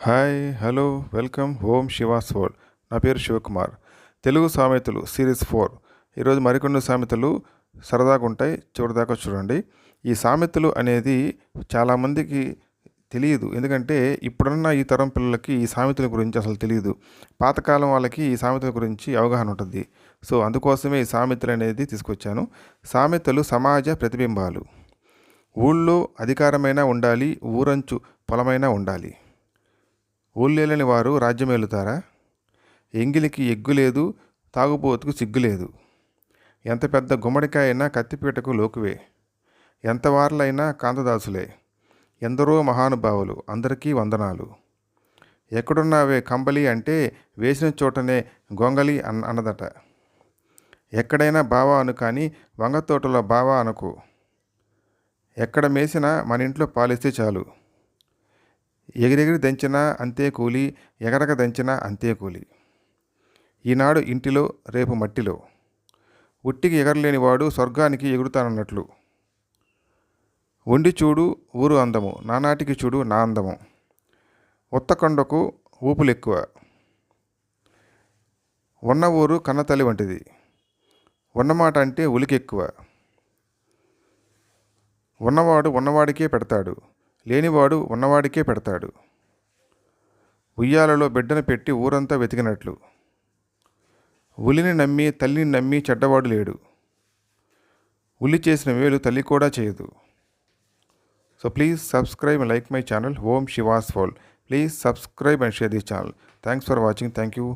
Hi hello welcome ఓం she was world. నా పేరు శివకుమార్. తెలుగు సామెతలు సిరీస్ 4. ఈరోజు మరికొన్ని సామెతలు సరదాగా ఉంటాయి, చివరిదాకా చూడండి. ఈ సామెతలు అనేది చాలామందికి తెలియదు, ఎందుకంటే ఇప్పుడున్న ఈ తరం పిల్లలకి ఈ సామెతల గురించి అసలు తెలియదు. పాతకాలం వాళ్ళకి ఈ సామెతల గురించి అవగాహన ఉంటుంది. సో అందుకోసమే ఈ సామెతలు అనేది తీసుకొచ్చాను. సామెతలు సమాజ ప్రతిబింబాలు. ఊళ్ళో అధికారమైనా ఉండాలి, ఊరంచు పొలమైనా ఉండాలి. ఊళ్ళేలని వారు రాజ్యమేలుతారా? ఎంగిలికి ఎగ్గు లేదు, తాగుబోతుకు సిగ్గు లేదు. ఎంత పెద్ద గుమ్మడికాయ అయినా కత్తిపీటకు లోకువే. ఎంత వార్లైనా కాంతదాసులే. ఎందరో మహానుభావులు, అందరికీ వందనాలు. ఎక్కడున్నావే కంబలి అంటే వేసిన చోటనే గొంగలి అన్నదట. ఎక్కడైనా బావా అను కానీ వంగతోటలో బావా అనుకో. ఎక్కడ మేసినా మన ఇంట్లో పాలిస్తే చాలు. ఎగిరెగిరి దంచినా అంతే కూలి, ఎగరక దంచినా అంతే కూలి. ఈనాడు ఇంటిలో, రేపు మట్టిలో. ఉట్టికి ఎగరలేని వాడు స్వర్గానికి ఎగురుతానన్నట్లు. వండి చూడు ఊరు అందము, నానాటికి చూడు నా అందము. ఉత్తకొండకు ఊపులెక్కువ. ఉన్న ఊరు కన్నతల్లి వంటిది. ఉన్నమాట అంటే ఉలికెక్కువ. ఉన్నవాడు ఉన్నవాడికే పెడతాడు, లేనివాడు ఉన్నవాడికే పెడతాడు. ఉయ్యాలలో బిడ్డను పెట్టి ఊరంతా వెతికినట్లు. ఉలిని నమ్మి తల్లిని నమ్మి చెడ్డవాడు లేడు. ఉలి చేసిన మేలు తల్లి కూడా చేయదు. So please subscribe and like my channel Om Shiva's World. Please subscribe and share this channel. Thanks for watching. Thank you.